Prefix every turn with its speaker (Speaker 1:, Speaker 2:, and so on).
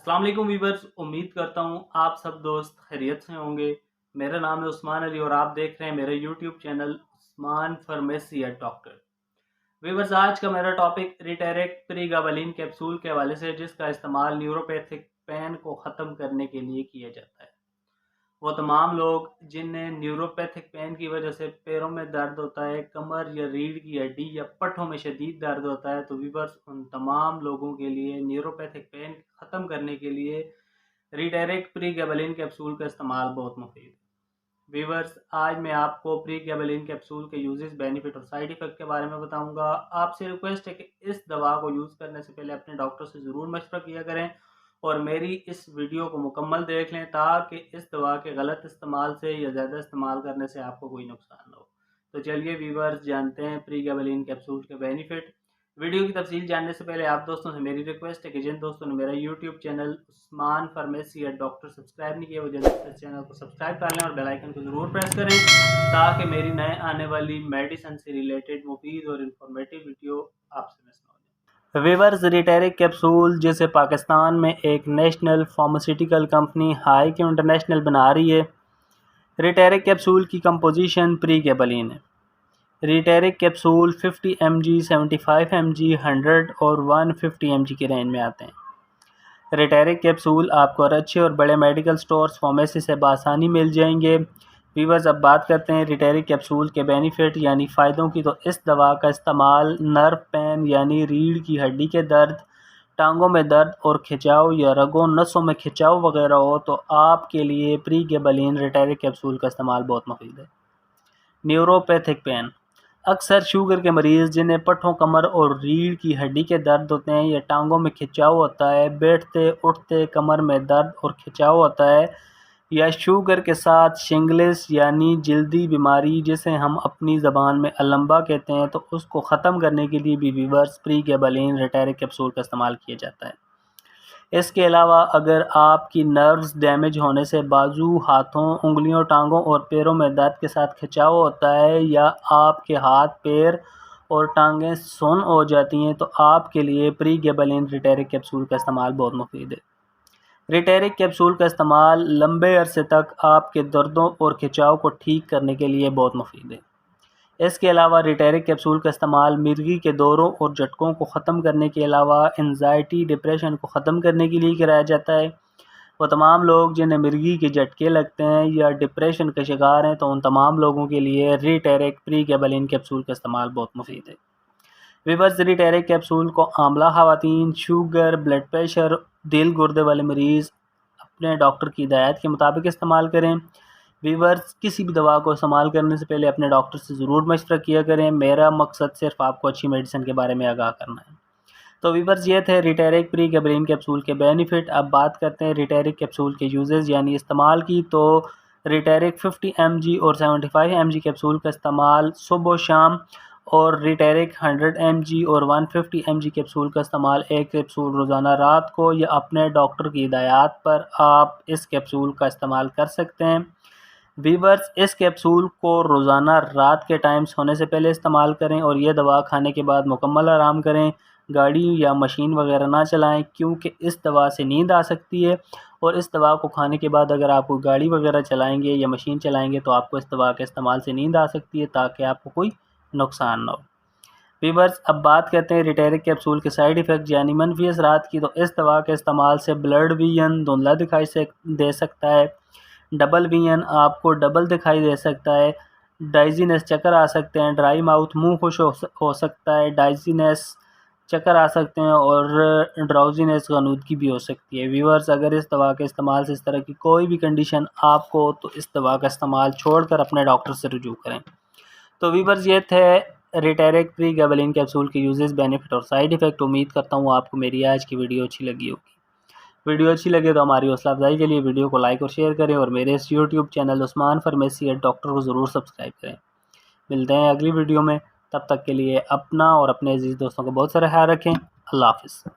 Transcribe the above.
Speaker 1: अस्सलाम वालेकुम वीवर्स, उम्मीद करता हूँ आप सब दोस्त खैरियत से होंगे। मेरा नाम है उस्मान अली और आप देख रहे हैं मेरा YouTube channel Usman pharmacy at doctor. Viewers, आज का मेरा टॉपिक रिटेरेक प्रीगाबालिन कैप्सूल के हवाले से, जिसका इस्तेमाल न्यूरोपैथिक पेन को ख़त्म करने के लिए किया जाता है। वो तमाम लोग जिन्हें न्यूरोपैथिक पेन की वजह से पैरों में दर्द होता है, कमर या रीढ़ की हड्डी या पट्टों में शदीद दर्द होता है, तो वीवर्स उन तमाम लोगों के लिए न्यूरोपैथिक पेन ख़त्म करने के लिए रिटेरेक प्रीगाबालिन कैप्सूल का इस्तेमाल बहुत मुफीद है। वीवर्स, आज मैं आपको प्रीगाबालिन कैप्सूल के यूजेस, बेनिफिट और साइड इफ़ेक्ट के बारे में बताऊंगा। आपसे रिक्वेस्ट है कि इस दवा को यूज़ करने से पहले अपने डॉक्टर से ज़रूर मशवरा किया करें और मेरी इस वीडियो को मुकम्मल देख लें, ताकि इस दवा के गलत इस्तेमाल से या ज़्यादा इस्तेमाल करने से आपको कोई नुकसान ना हो। तो चलिए वीवर्स, जानते हैं प्रीगाबालिन कैप्सूल के बेनिफिट। वीडियो की तफसील जानने से पहले आप दोस्तों से मेरी रिक्वेस्ट है कि जिन दोस्तों ने मेरा YouTube channel Usman pharmacy at doctor subscribe नहीं किया, वो जल्दी से चैनल को सब्सक्राइब कर लें और बेल आइकन को ज़रूर प्रेस करें, ताकि मेरी नए आने वाली मेडिसिन से रिलेटेड मुफीद और इन्फॉर्मेटिव वीडियो आपसे मिस ना हो जाए। वीवर्स, रिटेरिक कैप्सूल जिसे पाकिस्तान में एक national pharmaceutical company high Q international बना रही है, रिटेरिक कैप्सूल की कंपोजिशन प्रीगाबालिन है। रिटेरिक कैप्सूल 50 mg, 75 mg, 100 और 150 mg की रेंज में आते हैं। रिटेरिक कैप्सूल आपको अच्छे और बड़े मेडिकल स्टोर्स, फार्मेसी से बआसानी मिल जाएंगे। वीवर्स, अब बात करते हैं रिटेरिक कैप्सूल के बेनिफिट यानी फ़ायदों की। तो इस दवा का इस्तेमाल नर्व पेन यानी रीढ़ की हड्डी के दर्द, टांगों में दर्द और खिंचाव या रगों नसों में खिंचाव वगैरह हो तो आपके लिए प्रीगाबालिन रिटेरिक कैप्सूल का इस्तेमाल बहुत मुफीद है। न्यूरोपैथिक पेन, अक्सर शुगर के मरीज़ जिन्हें पट्टों, कमर और रीढ़ की हड्डी के दर्द होते हैं या टांगों में खिंचाव होता है, बैठते उठते कमर में दर्द और खिंचाव होता है, या शुगर के साथ शिंगलिस यानी जल्दी बीमारी जिसे हम अपनी ज़बान में अलम्बा कहते हैं, तो उसको ख़त्म करने के लिए भी वीवर्स प्रीगाबालिन रिटेरिक कैप्सूल का इस्तेमाल किया जाता है। इसके अलावा अगर आपकी नर्व्स डैमेज होने से बाजू, हाथों, उंगलियों, टांगों और पैरों में दर्द के साथ खिंचाव होता है, या आपके हाथ, पैर और टांगें सुन्न हो जाती हैं, तो आपके लिए प्रीगाबालिन रिटेरिक कैप्सूल का इस्तेमाल बहुत मुफीद है। रिटेरिक कैप्सूल का इस्तेमाल लंबे अरसे तक आपके दर्दों और खिंचाव को ठीक करने के लिए बहुत मुफीद है। इसके अलावा रिटेरिक कैप्सूल का इस्तेमाल मिर्गी के दौरों और झटकों को ख़त्म करने के अलावा एंजाइटी, डिप्रेशन को ख़त्म करने के लिए कराया जाता है। वो तमाम लोग जिन्हें मिर्गी के झटके लगते हैं या डिप्रेशन के शिकार हैं, तो उन तमाम लोगों के लिए रिटेरिक प्रीगाबालिन कैप्सूल का इस्तेमाल बहुत मुफीद है। वीवर्स, रिटेरिक कैप्सूल को आंवला ख़वातीन, शुगर, ब्लड प्रेशर, दिल गुर्दे वाले मरीज़ अपने डॉक्टर की हिदायत के मुताबिक इस्तेमाल करें। वीवर्स, किसी भी दवा को इस्तेमाल करने से पहले अपने डॉक्टर से ज़रूर मशवरा किया करें। मेरा मकसद सिर्फ आपको अच्छी मेडिसिन के बारे में आगाह करना है। तो वीवर्स, ये थे रिटेरिक प्रीगाबालिन कैप्सूल के बेनिफिट। अब बात करते हैं रिटेरिक कैप्सूल के यूजेस यानी इस्तेमाल की। तो रिटेरिक 50 mg और 75 mg कैप्सूल का इस्तेमाल सुबह शाम, और रिटेरिक 100 mg और 150 mg कैप्सूल का इस्तेमाल एक कैप्सूल रोज़ाना रात को या अपने डॉक्टर की हिदायत पर आप इस कैप्सूल का इस्तेमाल कर सकते हैं। वीवर्स, इस कैप्सूल को रोज़ाना रात के टाइम सोने से पहले इस्तेमाल करें और यह दवा खाने के बाद मुकम्मल आराम करें। गाड़ी या मशीन वगैरह ना चलाएं, क्योंकि इस दवा से नींद आ सकती है, और इस दवा को खाने के बाद अगर आप गाड़ी वगैरह चलाएंगे या मशीन चलाएंगे तो आपको इस दवा के इस्तेमाल से नींद आ सकती है, ताकि आपको कोई नुकसान ना हो। वीवर्स, अब बात करते हैं रिटेरिक कैप्सूल के साइड इफ़ेक्ट यानी मनफी असरात की। तो इस दवा के इस्तेमाल से ब्लड विजन धुंधला दिखाई से दे सकता है, डबल विजन आपको डबल दिखाई दे सकता है, डाइजीनेस चक्कर आ सकते हैं, ड्राई माउथ मुंह खुश हो सकता है, डाइजीनेस चक्कर आ सकते हैं, और ड्राउजीनेस गनूदगी भी हो सकती है। व्यूअर्स, अगर इस दवा के इस्तेमाल से इस तरह की कोई भी कंडीशन आपको, तो इस दवा का इस्तेमाल छोड़कर अपने डॉक्टर से रुजू करें। तो व्यूअर्स, ये थे रिटेरिक प्रीगाबालिन कैप्सूल के यूजेस, बेनिफिट और साइड इफ़ेक्ट। उम्मीद करता हूँ आपको मेरी आज की वीडियो अच्छी लगी होगी। वीडियो अच्छी लगे तो हमारी हौसला अफजाई के लिए वीडियो को लाइक और शेयर करें, और मेरे इस YouTube channel Usman pharmacy at doctor को ज़रूर सब्सक्राइब करें। मिलते हैं अगली वीडियो में, तब तक के लिए अपना और अपने अजीज़ दोस्तों को बहुत सारा ख्याल रखें। अल्लाह हाफ़िज़।